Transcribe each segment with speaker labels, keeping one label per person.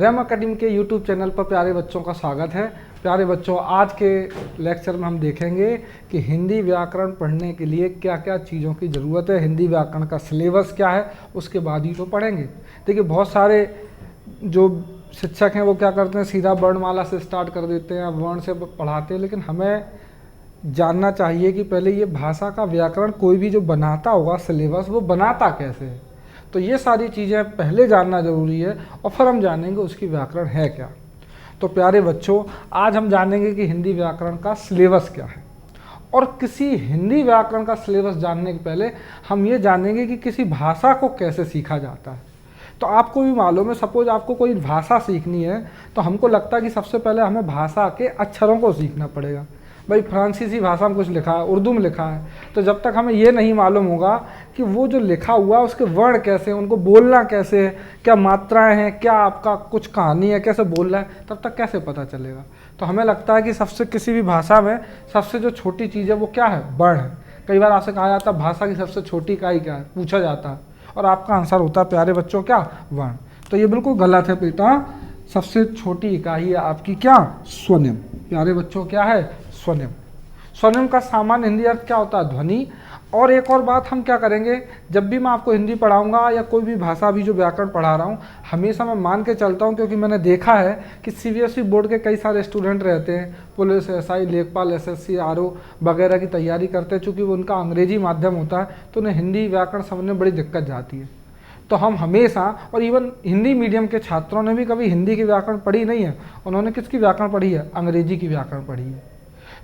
Speaker 1: RAM academy के YouTube channel पर प्यारे बच्चों का स्वागत है। प्यारे बच्चों, आज के लेक्चर में हम देखेंगे कि हिंदी व्याकरण पढ़ने के लिए क्या क्या चीज़ों की ज़रूरत है, हिंदी व्याकरण का सिलेबस क्या है, उसके बाद ही तो पढ़ेंगे। देखिए, बहुत सारे जो शिक्षक हैं वो क्या करते हैं, सीधा वर्णमाला से स्टार्ट कर देते हैं, वर्ण से पढ़ाते हैं, लेकिन हमें जानना चाहिए कि पहले ये भाषा का व्याकरण कोई भी जो बनाता होगा सिलेबस, वो बनाता कैसे है। तो ये सारी चीज़ें पहले जानना ज़रूरी है और फिर हम जानेंगे उसकी व्याकरण है क्या। तो प्यारे बच्चों, आज हम जानेंगे कि हिंदी व्याकरण का सिलेबस क्या है। और किसी हिंदी व्याकरण का सिलेबस जानने के पहले हम ये जानेंगे कि किसी भाषा को कैसे सीखा जाता है। तो आपको भी मालूम है, सपोज आपको कोई भाषा सीखनी है तो हमको लगता है कि सबसे पहले हमें भाषा के अक्षरों को सीखना पड़ेगा। भाई फ्रांसीसी भाषा में कुछ लिखा है, उर्दू में लिखा है, तो जब तक हमें ये नहीं मालूम होगा कि वो जो लिखा हुआ है उसके वर्ण कैसे हैं, उनको बोलना कैसे है, क्या मात्राएं हैं, क्या आपका कुछ कहानी है, कैसे बोल रहा है, तब तक कैसे पता चलेगा। तो हमें लगता है कि सबसे किसी भी भाषा में सबसे जो छोटी चीज़ है वो क्या है, वर्ण है। कई बार आपसे कहा जाता है भाषा की सबसे छोटी इकाई क्या है, पूछा जाता है, और आपका आंसर होता है प्यारे बच्चों क्या, वर्ण। तो ये बिल्कुल गलत है बेटा। सबसे छोटी इकाई है आपकी क्या, स्वनिम। प्यारे बच्चों क्या है, स्वनिम। स्वनिम का सामान्य हिंदी अर्थ क्या होता है, ध्वनि। और एक और बात हम क्या करेंगे, जब भी मैं आपको हिंदी पढ़ाऊंगा या कोई भी भाषा भी जो व्याकरण पढ़ा रहा हूँ, हमेशा मैं मान के चलता हूँ, क्योंकि मैंने देखा है कि सीबीएसई बोर्ड के कई सारे स्टूडेंट रहते हैं, पुलिस, एसआई, लेखपाल, एसएससी, आरओ वगैरह की तैयारी करते हैं। चूँकि वो उनका अंग्रेजी माध्यम होता है तो उन्हें हिंदी व्याकरण समझने में बड़ी दिक्कत जाती है। तो हम हमेशा, और इवन हिंदी मीडियम के छात्रों ने भी कभी हिंदी की व्याकरण पढ़ी नहीं है, उन्होंने किसकी व्याकरण पढ़ी है, अंग्रेजी की व्याकरण पढ़ी है।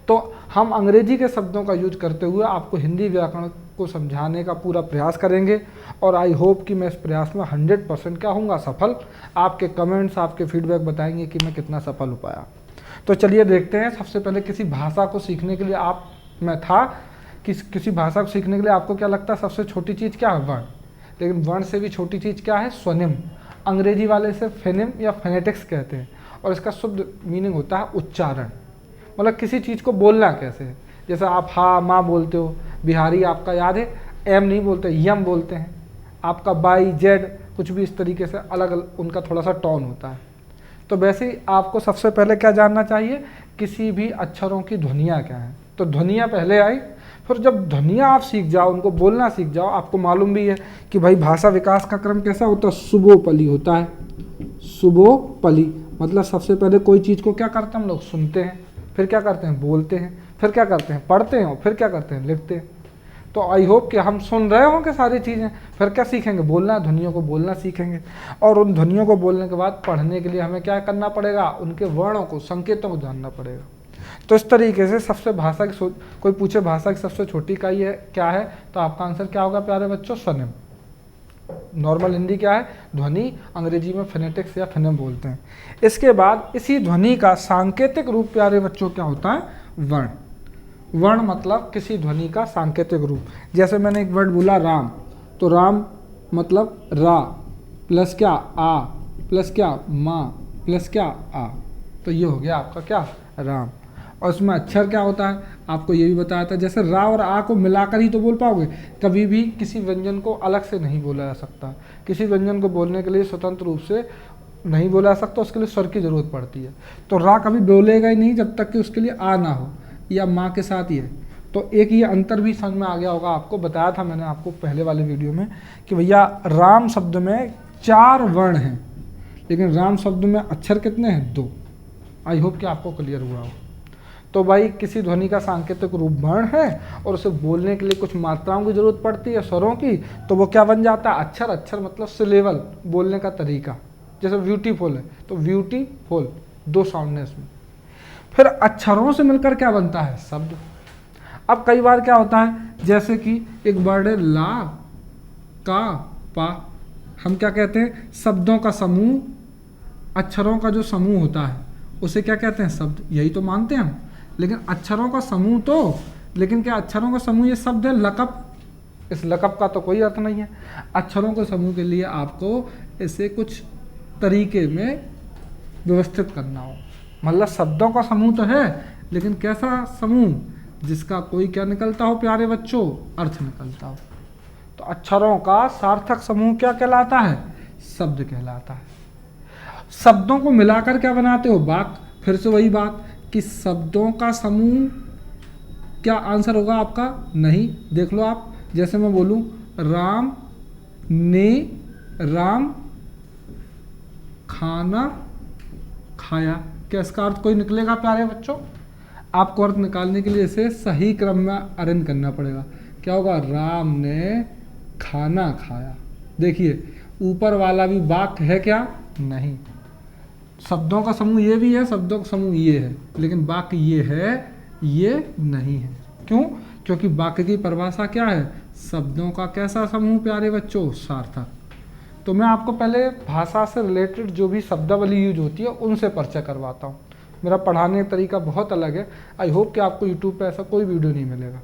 Speaker 1: तो हम अंग्रेजी के शब्दों का यूज करते हुए आपको हिंदी व्याकरण को समझाने का पूरा प्रयास करेंगे, और आई होप कि मैं इस प्रयास में 100% क्या होऊंगा, सफल। आपके कमेंट्स, आपके फीडबैक बताएंगे कि मैं कितना सफल हो पाया। तो चलिए देखते हैं। सबसे पहले किसी भाषा को सीखने के लिए किसी भाषा को सीखने के लिए आपको क्या लगता है सबसे छोटी चीज़ क्या है, वर्ण। लेकिन वर्ण से भी छोटी चीज़ क्या है, स्वनिम। अंग्रेजी वाले से फेनिम या फेनेटिक्स कहते हैं, और इसका शुद्ध मीनिंग होता है उच्चारण। मतलब किसी चीज़ को बोलना कैसे है। जैसे आप हा माँ बोलते हो, बिहारी आपका याद है एम नहीं बोलते, यम बोलते हैं। आपका बाई, जेड, कुछ भी इस तरीके से अलग अलग उनका थोड़ा सा टोन होता है। तो वैसे ही आपको सबसे पहले क्या जानना चाहिए, किसी भी अक्षरों की ध्वनियाँ क्या हैं। तो ध्वनियाँ पहले आई, फिर जब ध्वनियाँ आप सीख जाओ, उनको बोलना सीख जाओ, आपको मालूम भी है कि भाई भाषा विकास का क्रम कैसा होता है, सुबोपली होता है। सुबोपली मतलब सबसे पहले कोई चीज़ को क्या करते हैं हम लोग, सुनते हैं, फिर क्या करते हैं, बोलते हैं, फिर क्या करते हैं, पढ़ते हैं, और फिर क्या करते हैं, लिखते हैं। तो आई होप कि हम सुन रहे होंगे सारी चीज़ें, फिर क्या सीखेंगे, बोलना, ध्वनियों को बोलना सीखेंगे। और उन ध्वनियों को बोलने के बाद पढ़ने के लिए हमें क्या करना पड़ेगा, उनके वर्णों को, संकेतों को जानना पड़ेगा। तो इस तरीके से सबसे भाषा की, कोई पूछे भाषा की सबसे छोटी इकाई है क्या है, तो आपका आंसर क्या होगा प्यारे बच्चों, स्वनिम। नॉर्मल हिंदी क्या है, ध्वनि। अंग्रेजी में फोनेटिक्स या फोनेम बोलते हैं। इसके बाद इसी ध्वनि का सांकेतिक रूप प्यारे बच्चों क्या होता है, वर्ण। वर्ण मतलब किसी ध्वनि का सांकेतिक रूप। जैसे मैंने एक वर्ड बोला राम, तो राम मतलब रा प्लस क्या, आ प्लस क्या, माँ प्लस क्या, आ। तो ये हो गया आपका क्या, राम। और उसमें अक्षर क्या होता है, आपको ये भी बताया था। जैसे रा और आ को मिलाकर ही तो बोल पाओगे, कभी भी किसी व्यंजन को अलग से नहीं बोला जा सकता। किसी व्यंजन को बोलने के लिए स्वतंत्र रूप से नहीं बोला जा सकता, उसके लिए स्वर की जरूरत पड़ती है। तो रा कभी बोलेगा ही नहीं जब तक कि उसके लिए आ ना हो, या माँ के साथ ही है। तो एक ये अंतर भी समझ में आ गया होगा आपको। बताया था मैंने आपको पहले वाले वीडियो में कि भैया राम शब्द में 4 वर्ण हैं, लेकिन राम शब्द में अक्षर कितने हैं, 2। आई होप कि आपको क्लियर हुआ हो। तो भाई किसी ध्वनि का सांकेतिक रूप वर्ण है, और उसे बोलने के लिए कुछ मात्राओं की जरूरत पड़ती है, स्वरों की, तो वो क्या बन जाता है, अक्षर। अक्षर मतलब सिलेबल, बोलने का तरीका। जैसे ब्यूटीफुल है तो ब्यूटीफुल, 2 साउंड है इसमें। फिर अक्षरों से मिलकर क्या बनता है, शब्द। अब कई बार क्या होता है, जैसे कि एक वर्ड है ला, का, पा, हम क्या कहते हैं, शब्दों का समूह, अक्षरों का जो समूह होता है उसे क्या कहते हैं, शब्द। यही तो मानते हैं हम। लेकिन अक्षरों का समूह तो, लेकिन क्या अक्षरों का समूह ये शब्द है, लकप। इस लकप का तो कोई अर्थ नहीं है। अक्षरों के समूह के लिए आपको इसे कुछ तरीके में व्यवस्थित करना हो। मतलब शब्दों का समूह तो है, लेकिन कैसा समूह, जिसका कोई क्या निकलता हो प्यारे बच्चों, अर्थ निकलता हो। तो अक्षरों का सार्थक समूह क्या कहलाता है, शब्द कहलाता है। शब्दों को मिलाकर क्या बनाते हो, वाक्य। फिर से वही बात कि शब्दों का समूह क्या आंसर होगा आपका, नहीं। देख लो आप, जैसे मैं बोलूं राम ने राम खाना खाया, क्या इसका अर्थ कोई निकलेगा प्यारे बच्चों? आपको अर्थ निकालने के लिए इसे सही क्रम में अरेंज करना पड़ेगा। क्या होगा, राम ने खाना खाया। देखिए ऊपर वाला भी वाक्य है क्या, नहीं। शब्दों का समूह ये भी है, शब्दों का समूह ये है, लेकिन वाक्य ये है, ये नहीं है। क्यों? क्योंकि वाक्य की परिभाषा क्या है, शब्दों का कैसा समूह प्यारे बच्चों, सार्थक। तो मैं आपको पहले भाषा से रिलेटेड जो भी शब्दावली यूज होती है उनसे परिचय करवाता हूँ। मेरा पढ़ाने का तरीका बहुत अलग है। आई होप कि आपको यूट्यूब पे ऐसा कोई वीडियो नहीं मिलेगा।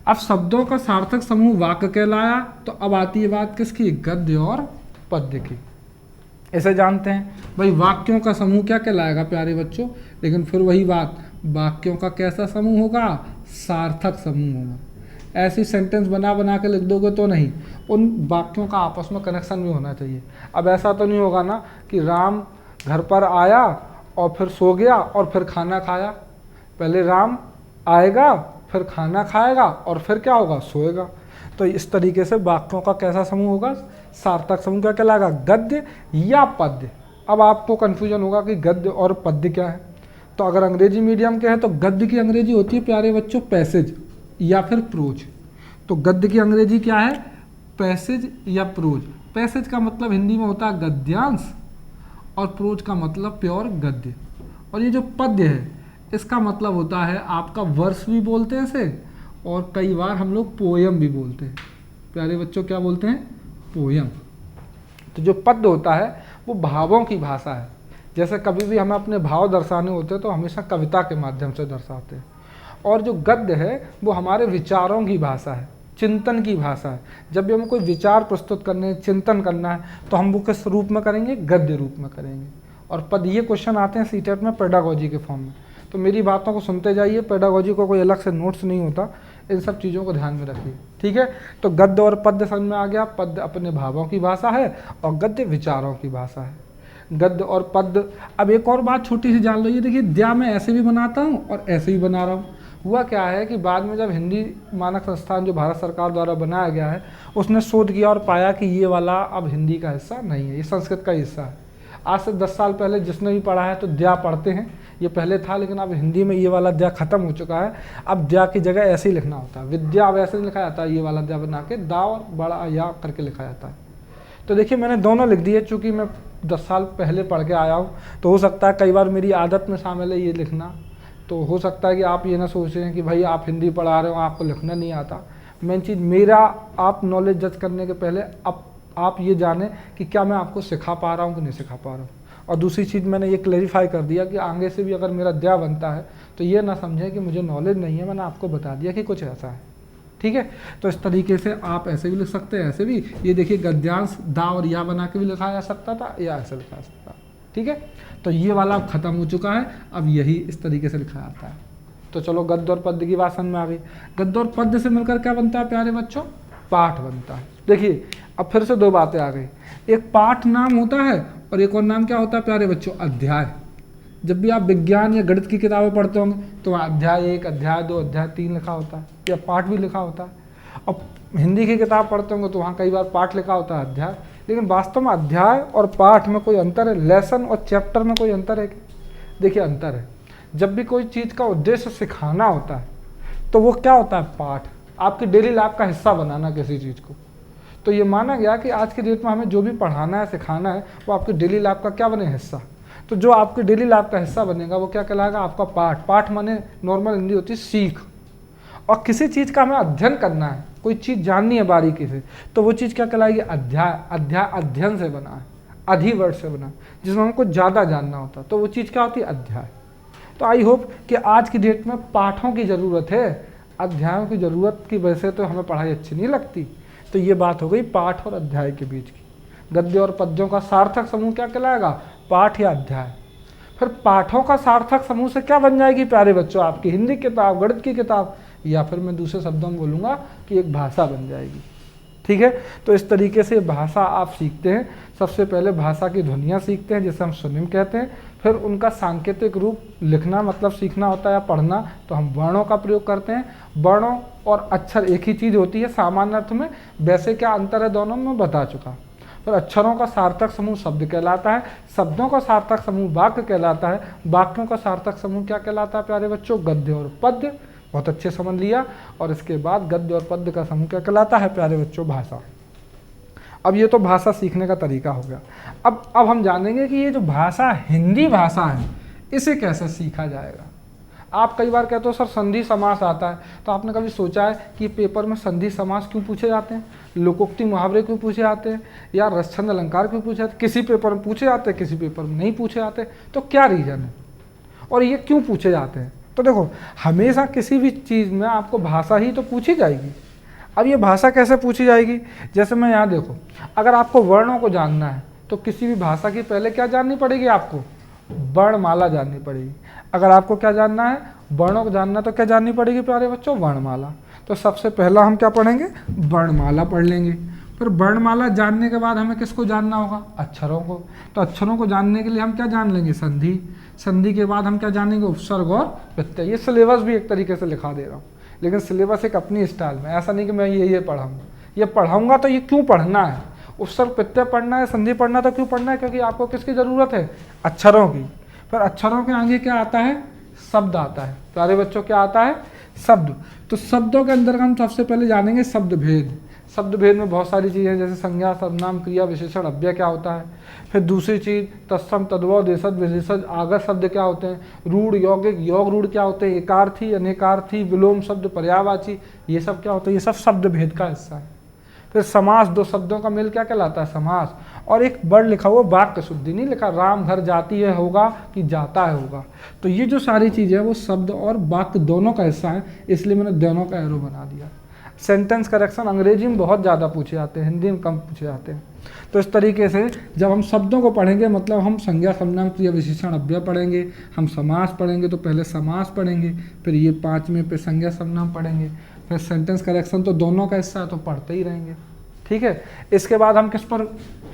Speaker 1: अब शब्दों का सार्थक समूह वाक्य कहलाया, तो अब आती है बात किसकी, गद्य और पद्य की। ऐसे जानते हैं भाई वाक्यों का समूह क्या कहलाएगा प्यारे बच्चों, लेकिन फिर वही बात, वाक्यों का कैसा समूह होगा, सार्थक समूह होगा। ऐसी सेंटेंस बना बना के लिख दोगे तो नहीं, उन वाक्यों का आपस में कनेक्शन भी होना चाहिए। अब ऐसा तो नहीं होगा ना कि राम घर पर आया और फिर सो गया और फिर खाना खाया। पहले राम आएगा, फिर खाना खाएगा और फिर क्या होगा, सोएगा। तो इस तरीके से वाक्यों का कैसा समूह होगा, सार्थक समूह क्या कहलाएगा, गद्य या पद्य। अब आपको कन्फ्यूजन होगा कि गद्य और पद्य क्या है। तो अगर अंग्रेजी मीडियम के हैं तो गद्य की अंग्रेजी होती है प्यारे बच्चों पैसेज या फिर प्रोज। तो गद्य की अंग्रेजी क्या है, पैसेज या प्रोज। पैसेज का मतलब हिंदी में होता है गद्यांश और प्रोज का मतलब प्योर गद्य। और ये जो पद्य है इसका मतलब होता है आपका वर्ष भी बोलते हैं इसे, और कई बार हम लोग पोयम भी बोलते हैं। प्यारे बच्चों क्या बोलते हैं, पोयम। तो जो पद्य होता है वो भावों की भाषा है। जैसे कभी भी हमें अपने भाव दर्शाने होते हैं तो हमेशा कविता के माध्यम से दर्शाते हैं। और जो गद्य है वो हमारे विचारों की भाषा है, चिंतन की भाषा है। जब भी हमें कोई विचार प्रस्तुत करने, चिंतन करना है तो हम वो किस रूप में करेंगे, गद्य रूप में करेंगे। और पद ये क्वेश्चन आते हैं सीटेट में पेडागोजी के फॉर्म में। तो मेरी बातों को सुनते जाइए, पेडागोजी को कोई अलग से नोट्स नहीं होता, इन सब चीज़ों को ध्यान में रखिए, ठीक है। तो गद्य और पद्य समझ में आ गया। पद्य अपने भावों की भाषा है और गद्य विचारों की भाषा है। गद्य और पद्य। अब एक और बात छोटी सी जान लो, ये देखिए द्या मैं ऐसे भी बनाता हूँ और ऐसे भी बना रहा हूँ। हुआ क्या है कि बाद में जब हिंदी मानक संस्थान जो भारत सरकार द्वारा बनाया गया है उसने शोध किया और पाया कि ये वाला अब हिंदी का हिस्सा नहीं है, ये संस्कृत का हिस्सा है। आज से 10 साल पहले जिसने भी पढ़ा है तो द्या पढ़ते हैं, ये पहले था, लेकिन अब हिंदी में ये वाला द्या खत्म हो चुका है। अब द्या की जगह ऐसे ही लिखना होता है। विद्या अब ऐसे नहीं लिखा जाता है, ये वाला द्या बना के दा और बड़ा या करके लिखा जाता है। तो देखिए मैंने दोनों लिख दिए, चूँकि मैं 10 साल पहले पढ़ के आया हूँ तो हो सकता है कई बार मेरी आदत में शामिल है ये लिखना। तो हो सकता है कि आप ये ना सोचें कि भाई आप हिंदी पढ़ा रहे हो आपको लिखना नहीं आता। मेन चीज़ मेरा आप नॉलेज जज करने के पहले अब आप ये जानें कि क्या मैं आपको सिखा पा रहा हूँ कि नहीं सिखा पा रहा हूँ। और दूसरी चीज़ मैंने ये क्लेरिफाई कर दिया कि आगे से भी अगर मेरा द्या बनता है तो ये ना समझें कि मुझे नॉलेज नहीं है, मैंने आपको बता दिया कि कुछ ऐसा है, ठीक है। तो इस तरीके से आप ऐसे भी लिख सकते हैं, ऐसे भी। ये देखिए गद्यांश दा और या बना के भी लिखा जा सकता था या ऐसे लिखा जा सकता, ठीक है। तो ये वाला अब खत्म हो चुका है, अब यही इस तरीके से लिखा जाता है। तो चलो गद्य और पद्य की बात समझ में आ गई। गद्य और पद्य से मिलकर क्या बनता है प्यारे बच्चों, पाठ बनता है। देखिए अब फिर से दो बातें आ गई, एक पाठ नाम होता है और एक और नाम क्या होता है प्यारे बच्चों, अध्याय। जब भी आप विज्ञान या गणित की किताबें पढ़ते होंगे तो वहाँ अध्याय 1, अध्याय 2, अध्याय 3 लिखा होता है या पाठ भी लिखा होता है। अब हिंदी की किताब पढ़ते होंगे तो वहाँ कई बार पाठ लिखा होता है, अध्याय। लेकिन वास्तव में अध्याय और पाठ में कोई अंतर है, लेसन और चैप्टर में कोई अंतर है? देखिए अंतर है। जब भी कोई चीज़ का उद्देश्य सिखाना होता है तो वो क्या होता है, पाठ। आपकी डेली लाइफ का हिस्सा बनाना किसी चीज़ को। तो ये माना गया कि आज की डेट में हमें जो भी पढ़ाना है, सिखाना है, वो आपकी डेली लाइफ का क्या बने, हिस्सा। तो जो आपकी डेली लाइफ का हिस्सा बनेगा वो क्या कहलाएगा, आपका पाठ। पाठ माने नॉर्मल हिंदी होती है सीख। और किसी चीज़ का हमें अध्ययन करना है, कोई चीज़ जाननी है बारीकी से, तो वो चीज़ क्या कहलाएगी, अध्याय। अध्याय अध्ययन से बना है, अधिवर्ड से बना, जिसमें हमको ज़्यादा जानना होता है, तो वो चीज़ क्या होती है, अध्याय। तो आई होप कि आज की डेट में पाठों की ज़रूरत है, अध्यायों की ज़रूरत की वजह से तो हमें पढ़ाई अच्छी नहीं लगती। तो ये बात हो गई पाठ और अध्याय के बीच की। गद्य और पद्यों का सार्थक समूह क्या कहलाएगा, पाठ या अध्याय। फिर पाठों का सार्थक समूह से क्या बन जाएगी प्यारे बच्चों, आपकी हिंदी किताब, गणित की किताब, या फिर मैं दूसरे शब्दों में बोलूँगा कि एक भाषा बन जाएगी। ठीक है। तो इस तरीके से भाषा आप सीखते हैं। सबसे पहले भाषा की ध्वनियाँ सीखते हैं जिसे हम स्वनिम कहते हैं, फिर उनका सांकेतिक रूप लिखना मतलब सीखना होता है या पढ़ना, तो हम वर्णों का प्रयोग करते हैं। वर्णों और अक्षर एक ही चीज़ होती है सामान्य अर्थ में, वैसे क्या अंतर है दोनों में बता चुका। फिर अक्षरों का सार्थक समूह शब्द कहलाता है, शब्दों का सार्थक समूह वाक्य कहलाता है, वाक्यों का सार्थक समूह क्या कहलाता है प्यारे बच्चों, गद्य और पद्य। बहुत अच्छे समझ लिया। और इसके बाद गद्य और पद्य का समूह क्या कहलाता है प्यारे बच्चों, भाषा। अब ये तो भाषा सीखने का तरीका हो गया। अब हम जानेंगे कि ये जो भाषा हिंदी भाषा है इसे कैसे सीखा जाएगा। आप कई बार कहते हो सर संधि समास आता है, तो आपने कभी सोचा है कि पेपर में संधि समास क्यों पूछे जाते हैं, लोकोक्ति मुहावरे क्यों पूछे जाते हैं, या रसछंद अलंकार क्यों पूछे जाते हैं? किसी पेपर में पूछे जाते हैं, किसी पेपर में नहीं पूछे जाते, तो क्या रीज़न है और ये क्यों पूछे जाते हैं? तो देखो, हमेशा किसी भी चीज़ में आपको भाषा ही तो पूछी जाएगी। अब ये भाषा कैसे पूछी जाएगी, जैसे मैं यहाँ देखो, अगर आपको वर्णों को जानना है तो किसी भी भाषा की पहले क्या जाननी पड़ेगी, आपको वर्णमाला जाननी पड़ेगी। अगर आपको क्या जानना है, वर्णों को जानना, तो क्या जाननी पड़ेगी प्यारे बच्चों, वर्णमाला। तो सबसे पहला हम क्या पढ़ेंगे, वर्णमाला पढ़ लेंगे। फिर वर्णमाला जानने के बाद हमें किसको जानना होगा, अक्षरों को। तो अक्षरों को जानने के लिए हम क्या जान लेंगे, संधि। संधि के बाद हम क्या जानेंगे, उपसर्ग और प्रत्यय। ये सिलेबस भी एक तरीके से लिखा दे रहा हूँ, लेकिन सिलेबस एक अपनी स्टाइल में, ऐसा नहीं कि मैं ये पढ़ाऊँगा। ये पढ़ाऊँगा तो ये क्यों पढ़ना है, उपसर्ग प्रत्यय पढ़ना है, संधि पढ़ना, तो क्यों पढ़ना है, क्योंकि आपको किसकी ज़रूरत है, अक्षरों की। फिर अक्षरों के आगे क्या आता है, शब्द आता है प्यारे बच्चों, क्या आता है, शब्द। तो शब्दों के अंदर हम सबसे पहले जानेंगे शब्द भेद। शब्द भेद में बहुत सारी चीज़ें, जैसे संज्ञा, सर्वनाम, क्रिया, विशेषण, अव्यय क्या होता है। फिर दूसरी चीज़ तत्सम, तद्भव, देशज, विशेषज, आगत शब्द क्या होते हैं, रूढ़, यौगिक, योग रूढ़ क्या होते हैं, एकार्थी, अनेकार्थी, विलोम शब्द, पर्यायवाची, ये सब क्या होता है, ये सब शब्द भेद का हिस्सा है। फिर समास, दो शब्दों का मेल क्या कहलाता है, समास। और एक वर्ड लिखा हुआ वाक्य शुद्धि, नहीं लिखा राम घर जाती है होगा कि जाता है होगा। तो ये जो सारी चीज़ें हैं वो शब्द और वाक्य दोनों का हिस्सा है, इसलिए मैंने दोनों का एरो बना दिया। सेंटेंस करेक्शन अंग्रेजी में बहुत ज़्यादा पूछे जाते हैं, हिंदी में कम पूछे जाते हैं। तो इस तरीके से जब हम शब्दों को पढ़ेंगे, मतलब हम संज्ञा, सर्वनाम, क्रिया, विशेषण, अव्यय पढ़ेंगे, हम समास पढ़ेंगे, तो पहले समास पढ़ेंगे, फिर ये 5वें पे संज्ञा, सर्वनाम पढ़ेंगे, फिर सेंटेंस करेक्शन, तो दोनों का हिस्सा है तो पढ़ते ही रहेंगे। ठीक है। इसके बाद हम किस पर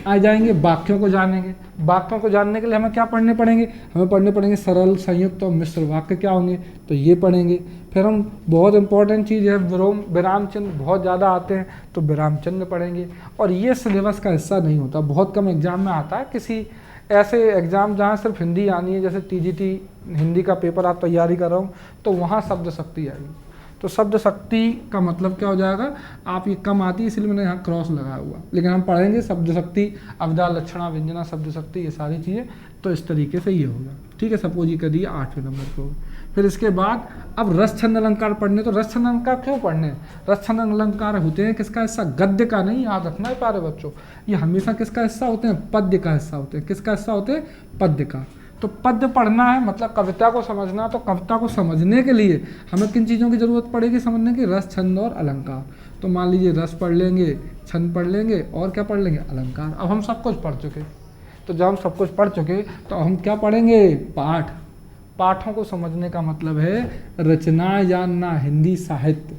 Speaker 1: आ जाएंगे, वाक्यों को जानेंगे। वाक्यों को जानने के लिए हमें क्या पढ़ने पड़ेंगे, हमें पढ़ने पड़ेंगे सरल, संयुक्त और मिश्र वाक्य क्या होंगे, तो ये पढ़ेंगे। फिर हम बहुत इंपॉर्टेंट चीज़ है विराम चिन्ह बहुत ज़्यादा आते हैं, तो विराम चिन्ह पढ़ेंगे। और ये सिलेबस का हिस्सा नहीं होता, बहुत कम एग्जाम में आता है। किसी ऐसे एग्ज़ाम जहाँ सिर्फ हिंदी आनी है, जैसे TGT हिंदी का पेपर आप तैयारी कर रहा हूँ, तो वहाँ शब्द शक्ति आएगी। तो शब्द शक्ति का मतलब क्या हो जाएगा, आप ये कम आती है इसलिए मैंने यहाँ क्रॉस लगाया हुआ, लेकिन हम पढ़ेंगे शब्द शक्ति, अवधा, लक्षणा, व्यंजना, शब्द शक्ति, ये सारी चीज़ें। तो इस तरीके से ये होगा। ठीक है, सपोज ये कर दिए 8वें नंबर को। फिर इसके बाद अब रस छंद अलंकार पढ़ने। तो रस छंद अलंकार क्यों पढ़ने, रस छंद अलंकार होते हैं किसका हिस्सा, गद्य का नहीं, याद रखना है प्यारे बच्चों, ये हमेशा किसका हिस्सा होते हैं, पद्य का हिस्सा होते हैं। किसका हिस्सा होते हैं, पद्य का। तो पद्य पढ़ना है मतलब कविता को समझना। तो कविता को समझने के लिए हमें किन चीज़ों की ज़रूरत पड़ेगी समझने की, रस, छंद और अलंकार। तो मान लीजिए रस पढ़ लेंगे, छंद पढ़ लेंगे और क्या पढ़ लेंगे, अलंकार। अब हम सब कुछ पढ़ चुके, तो जब हम सब कुछ पढ़ चुके तो हम क्या पढ़ेंगे, पाठ। पाठों को समझने का मतलब है रचना जानना, हिंदी साहित्य।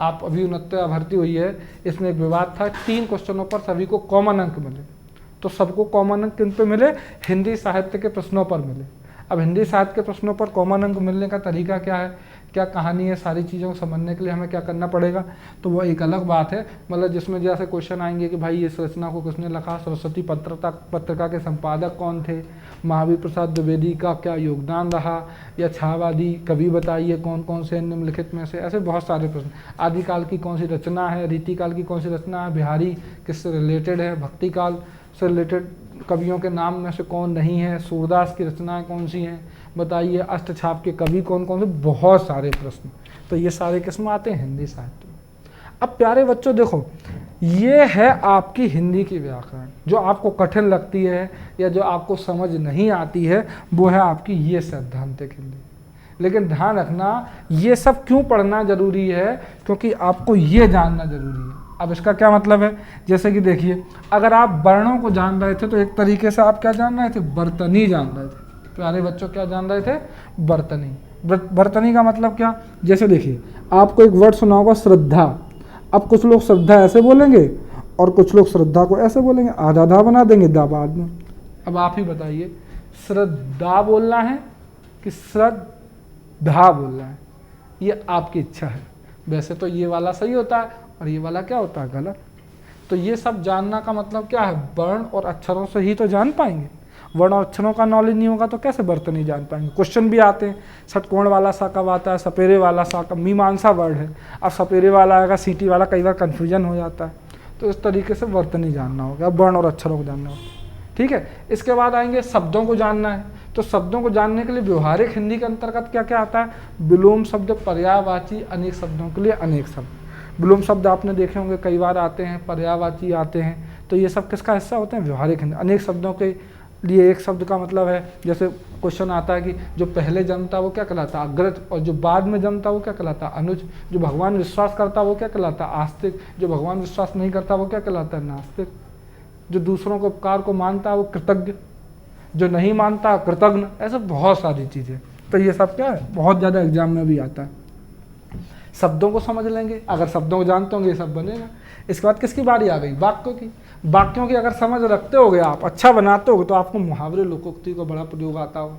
Speaker 1: आप अभी 69 भर्ती हुई है, इसमें एक विवाद था, 3 क्वेश्चनों पर सभी को कॉमन अंक मिले। तो सबको कॉमन अंक किन पे मिले, हिंदी साहित्य के प्रश्नों पर मिले। अब हिंदी साहित्य के प्रश्नों पर कॉमन अंक मिलने का तरीका क्या है, क्या कहानी है, सारी चीज़ों को समझने के लिए हमें क्या करना पड़ेगा, तो वो एक अलग बात है। मतलब जिसमें जैसे क्वेश्चन आएंगे कि भाई इस रचना को किसने लिखा, सरस्वती पत्रिका के संपादक कौन थे, महावीर प्रसाद द्विवेदी का क्या योगदान रहा, या छावादी कवि बताइए कौन कौन से निम्नलिखित में से, ऐसे बहुत सारे प्रश्न। आदिकाल की कौन सी रचना है, रीतिकाल की कौन सी रचना है, बिहारी किससे रिलेटेड है, भक्तिकाल से रिलेटेड कवियों के नाम में से कौन नहीं है, सूरदास की रचनाएं कौन सी हैं बताइए, अष्टछाप के कवि कौन कौन से, बहुत सारे प्रश्न। तो ये सारे किस्म आते हैं हिंदी साहित्य में। अब प्यारे बच्चों देखो, ये है आपकी हिंदी की व्याकरण, जो आपको कठिन लगती है या जो आपको समझ नहीं आती है, वो है आपकी ये सैद्धांतिक हिंदी। लेकिन ध्यान रखना, ये सब क्यों पढ़ना जरूरी है, क्योंकि आपको ये जानना जरूरी है। अब इसका क्या मतलब है, जैसे कि देखिए, अगर आप वर्णों को जान रहे थे तो एक तरीके से आप क्या जान रहे थे, बर्तनी जान रहे थे। प्यारे बच्चों क्या जान रहे थे, बर्तनी। बर्तनी का मतलब क्या, जैसे देखिए आपको एक वर्ड सुना होगा श्रद्धा। अब कुछ लोग श्रद्धा ऐसे बोलेंगे और कुछ लोग श्रद्धा को ऐसे बोलेंगे, आधा धा बना देंगे, दा बाद में। अब आप ही बताइए, श्रद्धा बोलना है कि श्रद्धा बोलना है, ये आपकी इच्छा है। वैसे तो ये वाला सही होता है और ये वाला क्या होता है, गलत। तो ये सब जानना का मतलब क्या है, वर्ण और अक्षरों से ही तो जान पाएंगे। वर्ण और अक्षरों का नॉलेज नहीं होगा तो कैसे वर्त नहीं जान पाएंगे। क्वेश्चन भी आते हैं, षटकोण वाला सा कब आता है, सपेरे वाला सा कब, मीमांसा वर्ड है, अब सपेरे वाला आएगा सीटी वाला, कई बार कन्फ्यूजन हो जाता है। तो इस तरीके से वर्त नहीं जानना होगा, वर्ण और अक्षरों को जानना होगा। ठीक है, इसके बाद आएंगे शब्दों को जानना है। तो शब्दों को जानने के लिए व्यवहारिक हिंदी के अंतर्गत क्या क्या आता है, विलोम शब्द, पर्यायवाची, अनेक शब्दों के लिए अनेक शब्द। विलोम शब्द आपने देखे होंगे कई बार आते हैं, पर्यायवाची आते हैं, तो ये सब किसका हिस्सा होते हैं, व्यवहारिक हिंदी। अनेक शब्दों के लिए एक शब्द का मतलब है, जैसे क्वेश्चन आता है कि जो पहले जन्मता वो क्या कहलाता, अग्रज, और जो बाद में जन्मता वो क्या कहलाता, अनुज। जो भगवान विश्वास करता वो क्या कहलाता, आस्तिक। जो भगवान विश्वास नहीं करता वो क्या कहलाता, नास्तिक। जो दूसरों के उपकार को मानता है वो कृतज्ञ, जो नहीं मानता कृतज्ञ। ऐसे बहुत सारी चीज़ें, तो ये सब क्या है, बहुत ज़्यादा एग्जाम में भी आता है। शब्दों को समझ लेंगे, अगर शब्दों को जानते होंगे ये सब बनेगा। इसके बाद किसकी बारी आ गई, वाक्यों की। वाक्यों की अगर समझ रखते होगे आप, अच्छा बनाते होगे, तो आपको मुहावरे लोकोक्ति का बड़ा प्रयोग आता होगा।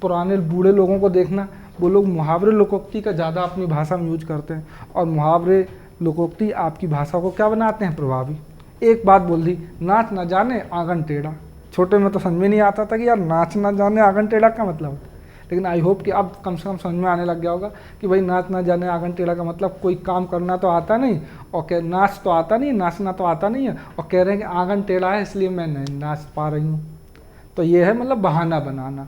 Speaker 1: पुराने बूढ़े लोगों को देखना, वो लोग मुहावरे लोकोक्ति का ज़्यादा अपनी भाषा में यूज करते हैं, और मुहावरे लोकोक्ति आपकी भाषा को क्या बनाते हैं, प्रभावी। एक बात बोल दी, नाच ना जाने आंगन टेढ़ा। छोटे में तो समझ में नहीं आता था कि यार नाच ना जाने आंगन टेढ़ा क्या मतलब है, लेकिन आई होप कि अब कम से कम समझ में आने लग गया होगा कि भाई नाच ना जाने आंगन टेढ़ा का मतलब कोई काम करना तो आता नहीं, और कह नाच तो आता नहीं, नाचना तो आता नहीं है, और कह रहे हैं कि आंगन टेढ़ा है इसलिए मैं नहीं नाच पा रही हूँ। तो ये है मतलब बहाना बनाना।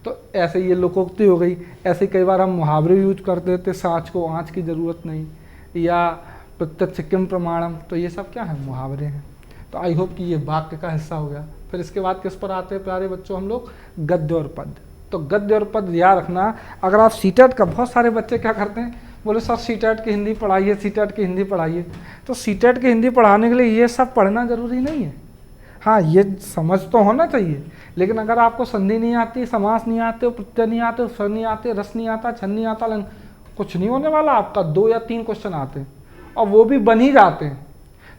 Speaker 1: तो ऐसे ये लोकोक्ति हो गई। ऐसे कई बार हम मुहावरे यूज करते थे, साँच को आँच की ज़रूरत नहीं, या प्रत्यक्ष किम प्रमाणम। तो ये सब क्या है, मुहावरे हैं। तो आई होप कि ये वाक्य का हिस्सा हो गया। फिर इसके बाद किस पर आते हैं प्यारे बच्चों हम लोग, गद्य और पद्य। तो गद्य और पद्य याद रखना। अगर आप सीटेट का, बहुत सारे बच्चे क्या करते हैं, बोले सर सीटेट की हिंदी पढ़ाइए, सीटेट की हिंदी पढ़ाइए। तो सीटेट की हिंदी पढ़ाने के लिए ये सब पढ़ना ज़रूरी नहीं है। हाँ, ये समझ तो होना चाहिए, लेकिन अगर आपको संधि नहीं आती, समास नहीं आते, प्रत्यय नहीं आते, स्वर नहीं आते, रस नहीं आता, छंद नहीं आता, कुछ नहीं होने वाला आपका। 2 या 3 क्वेश्चन आते हैं और वो भी बन ही जाते हैं।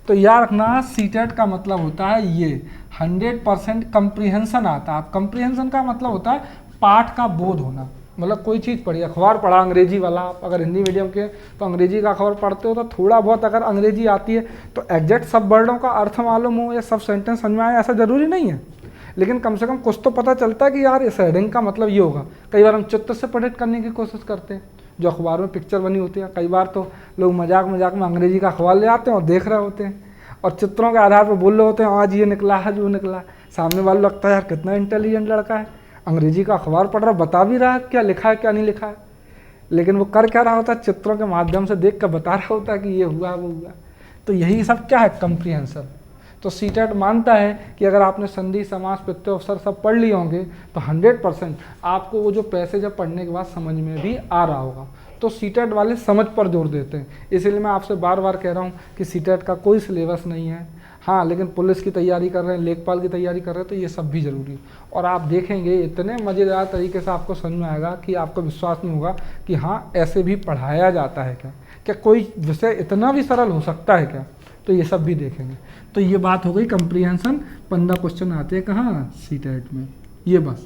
Speaker 1: तो याद रखना, सीटेट का मतलब होता है ये 100% कंप्रीहेंशन आता है। कंप्रीहेंशन का मतलब होता है पाठ का बोध होना। मतलब कोई चीज़ पढ़ी, अखबार पढ़ा अंग्रेजी वाला, आप अगर हिंदी मीडियम के तो अंग्रेजी का अखबार पढ़ते हो तो थोड़ा बहुत अगर अंग्रेजी आती है तो एग्जैक्ट सब वर्डों का अर्थ मालूम हो या सब सेंटेंस समझ में आए ऐसा ज़रूरी नहीं है, लेकिन कम से कम कुछ तो पता चलता है कि यार इस हेडिंग का मतलब ये होगा। कई बार हम चित्र से प्रेडिक्ट करने की कोशिश करते हैं, जो अखबार में पिक्चर बनी होती है। कई बार तो लोग मजाक मजाक में अंग्रेजी का अखबार ले आते हैं और देख रहे होते हैं और चित्रों के आधार पर बोल रहे होते हैं, आज ये निकला, आज वो निकला। सामने वाले लगता है यार कितना इंटेलिजेंट लड़का है, अंग्रेजी का अखबार पढ़ रहा, बता भी रहा है क्या लिखा है क्या नहीं लिखा है, लेकिन वो कर क्या रहा होता है, चित्रों के माध्यम से देख कर बता रहा होता है कि ये हुआ वो हुआ। तो यही सब क्या है, कंप्रीहेंशन। तो सीटेट मानता है कि अगर आपने संधि, समास, प्रत्यय, उपसर्ग सब पढ़ लिए होंगे तो 100% आपको वो जो पैसेज है पढ़ने के बाद समझ में भी आ रहा होगा। तो सीटेट वाले समझ पर जोर देते हैं, इसलिए मैं आपसे बार बार कह रहा हूँ कि सीटेट का कोई सिलेबस नहीं है। हाँ, लेकिन पुलिस की तैयारी कर रहे हैं, लेखपाल की तैयारी कर रहे हैं, तो ये सब भी ज़रूरी है। और आप देखेंगे इतने मज़ेदार तरीके से आपको समझ में आएगा कि आपको विश्वास नहीं होगा कि हाँ ऐसे भी पढ़ाया जाता है क्या कोई विषय इतना भी सरल हो सकता है क्या। तो ये सब भी देखेंगे। तो ये बात हो गई कंप्रीहेंशन। 15 क्वेश्चन आते हैं कहाँ, सीटेट में, ये बस।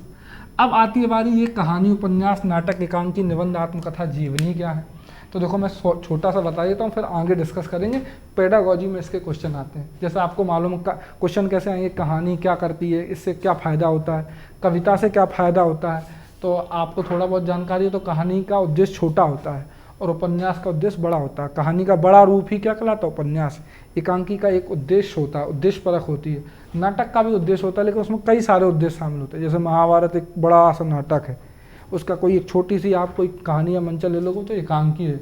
Speaker 1: अब आती है बारी ये कहानी, उपन्यास, नाटक, एकांकी, निबंध, आत्मकथा, जीवनी क्या है। तो देखो मैं छोटा सा बता देता हूँ, फिर आगे डिस्कस करेंगे। पेडागॉजी में इसके क्वेश्चन आते हैं, जैसे आपको मालूम क्वेश्चन कैसे आएंगे, कहानी क्या करती है, इससे क्या फ़ायदा होता है, कविता से क्या फ़ायदा होता है। तो आपको थोड़ा बहुत जानकारी है तो कहानी का उद्देश्य छोटा होता है और उपन्यास का उद्देश्य बड़ा होता है। कहानी का बड़ा रूप ही क्या कहलाता है, उपन्यास। एकांकी का एक उद्देश्य होता है, उद्देश्य परक होती है। नाटक का भी उद्देश्य होता है, लेकिन उसमें कई सारे उद्देश्य शामिल होते हैं। जैसे महाभारत एक बड़ा सा नाटक है, उसका कोई एक छोटी सी आप कोई कहानी या मंचन ले लोगे तो एकांकी है।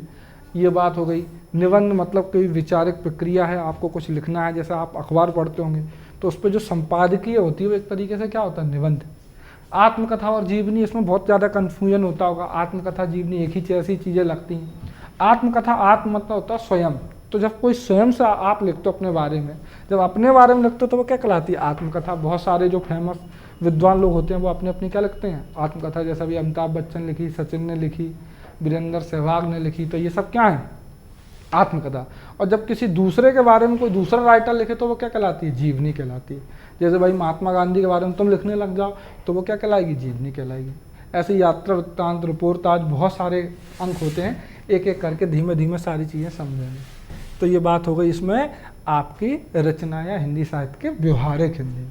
Speaker 1: ये बात हो गई। निबंध मतलब कोई विचारिक प्रक्रिया है, आपको कुछ लिखना है, जैसे आप अखबार पढ़ते होंगे तो उस पर जो संपादकीय होती है वो एक तरीके से क्या होता है, निबंध। आत्मकथा और जीवनी, इसमें बहुत ज़्यादा कन्फ्यूजन होता होगा। आत्मकथा, जीवनी एक ही ऐसी चीज़ें लगती हैं। आत्मकथा, आत्म मतलब होता है स्वयं। तो जब कोई स्वयं से आप लिखते हो अपने बारे में, जब अपने बारे में लिखते हो तो वो क्या कहलाती है, आत्मकथा। बहुत सारे जो फेमस विद्वान लोग होते हैं वो अपने अपनी क्या लिखते हैं, आत्मकथा। जैसा भी अमिताभ बच्चन लिखी, सचिन ने लिखी, वीरेंद्र सहवाग ने लिखी। तो ये सब क्या है, आत्मकथा। और जब किसी दूसरे के बारे में कोई दूसरा राइटर लिखे तो वो क्या कहलाती है? जीवनी कहलाती है। जैसे भाई महात्मा गांधी के बारे में तुम लिखने लग जाओ तो वो क्या कहलाएगी? जीवनी कहलाएगी। ऐसे यात्रा वृत्तांत, रिपोर्टाज, बहुत सारे अंक होते हैं, एक एक करके धीमे धीमे सारी चीज़ें समझेंगे। तो ये बात हो गई इसमें आपकी रचना या हिंदी साहित्य के व्यवहारिक हिंदी।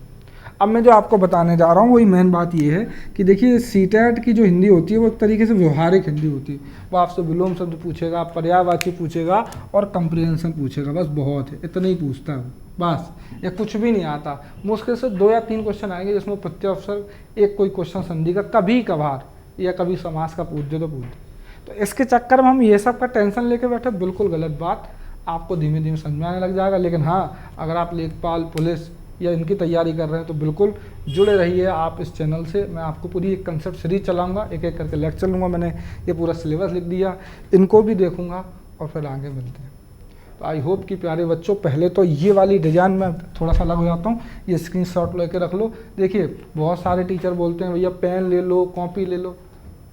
Speaker 1: अब मैं जो आपको बताने जा रहा हूँ वही मेन बात ये है कि देखिए सीटेट की जो हिंदी होती है वो एक तरीके से व्यवहारिक हिंदी होती है। वो आपसे विलोम शब्द पूछेगा, पर्यायवाची पूछेगा और कंप्रिहेंशन पूछेगा, बस बहुत है, इतना ही पूछता है बस। ये कुछ भी नहीं आता। मुश्किल से 2 या 3 क्वेश्चन आएंगे जिसमें प्रत्युत्तर एक कोई क्वेश्चन संधि का कभी कभार या कभी समास का पूछ दे तो पूछ दे। तो इसके चक्कर में हम ये सब का टेंशन लेके बैठे, बिल्कुल गलत बात। आपको धीमे धीमे समझ में आने लग जाएगा। लेकिन हाँ, अगर आप लेखपाल, पुलिस या इनकी तैयारी कर रहे हैं तो बिल्कुल जुड़े रहिए आप इस चैनल से। मैं आपको पूरी एक कंसेप्ट सीरीज चलाऊंगा, एक एक करके लेक्चर लूँगा। मैंने ये पूरा सिलेबस लिख दिया, इनको भी देखूंगा और फिर आगे मिलते हैं। तो आई होप कि प्यारे बच्चों, पहले तो ये वाली डिज़ाइन में थोड़ा सा अलग हो जाता हूँ, ये स्क्रीनशॉट लेके रख लो। देखिए बहुत सारे टीचर बोलते हैं भैया पेन ले लो, कॉपी ले लो।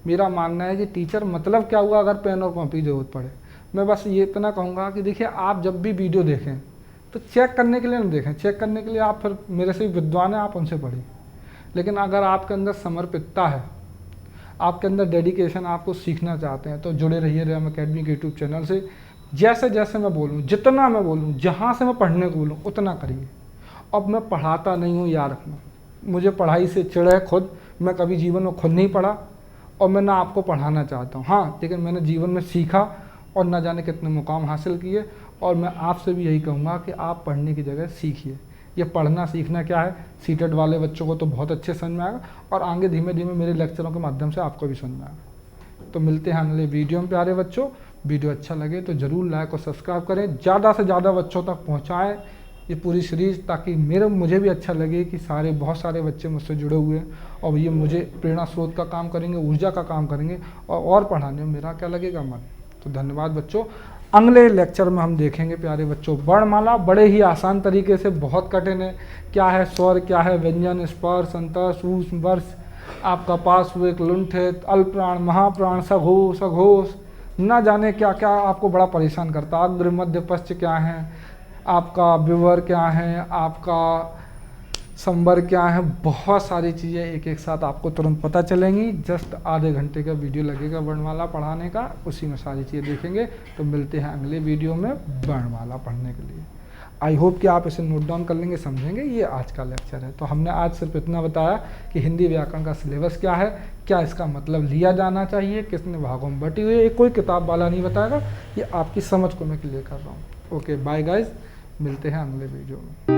Speaker 1: मेरा मानना है कि टीचर मतलब क्या हुआ अगर पेन और कॉपी की जरूरत पड़े। मैं बस ये इतना कहूँगा कि देखिए आप जब भी वीडियो देखें तो चेक करने के लिए नहीं देखें। चेक करने के लिए आप फिर मेरे से विद्वान हैं, आप उनसे पढ़िए। लेकिन अगर आपके अंदर समर्पितता है, आपके अंदर डेडिकेशन, आपको सीखना चाहते हैं तो जुड़े रहिए रैम अकेडमी के यूट्यूब चैनल से। जैसे जैसे मैं बोलूँ, जितना मैं बोलूँ, जहाँ से मैं पढ़ने को बोलूँ उतना करिए। अब मैं पढ़ाता नहीं हूँ, याद रखना। मुझे पढ़ाई से चिढ़ है खुद, मैं कभी जीवन में खुद नहीं पढ़ा और मैं ना आपको पढ़ाना चाहता हूँ। हाँ, लेकिन मैंने जीवन में सीखा और न जाने कितने मुकाम हासिल किए। और मैं आपसे भी यही कहूँगा कि आप पढ़ने की जगह सीखिए। ये पढ़ना सीखना क्या है, सीटेट वाले बच्चों को तो बहुत अच्छे समझ में आएगा और आगे धीमे धीमे मेरे लेक्चरों के माध्यम से आपको भी समझ में आएगा। तो मिलते हैं अगले वीडियो में प्यारे बच्चों। वीडियो अच्छा लगे तो ज़रूर लाइक और सब्सक्राइब करें, ज़्यादा से ज़्यादा बच्चों तक पहुँचाएँ ये पूरी सीरीज़, ताकि मुझे भी अच्छा लगे कि बहुत सारे बच्चे मुझसे जुड़े हुए हैं और ये मुझे प्रेरणा स्रोत का काम करेंगे, ऊर्जा का काम करेंगे और पढ़ाने में मेरा क्या लगेगा मन। तो धन्यवाद बच्चों। अगले लेक्चर में हम देखेंगे प्यारे बच्चों वर्णमाला, बड़े ही आसान तरीके से, बहुत कठिन है। क्या है स्वर, क्या है व्यंजन, स्पर्श, अंतर, सूक्ष्म, वर्ष, आपका पार्श्विक, लुंठित, अल्पप्राण, महाप्राण, सघोष, अघोष, न जाने क्या क्या आपको बड़ा परेशान करता। अग्र, मध्य, पश्च क्या है, आपका विवर क्या है, आपका संबर क्या है, बहुत सारी चीज़ें एक एक साथ आपको तुरंत पता चलेंगी। जस्ट आधे घंटे का वीडियो लगेगा वर्णमाला पढ़ाने का, उसी में सारी चीज़ें देखेंगे। तो मिलते हैं अगले वीडियो में वर्णमाला पढ़ने के लिए। आई होप कि आप इसे नोट डाउन कर लेंगे, समझेंगे। ये आज का लेक्चर है। तो हमने आज सिर्फ इतना बताया कि हिंदी व्याकरण का सिलेबस क्या है, क्या इसका मतलब लिया जाना चाहिए, कितने भागों में बटी हुई है। कोई किताब वाला नहीं बताएगा, ये आपकी समझ को मैं क्लियर कर रहा हूँ। ओके बाय गाइज, मिलते हैं अगले वीडियो में।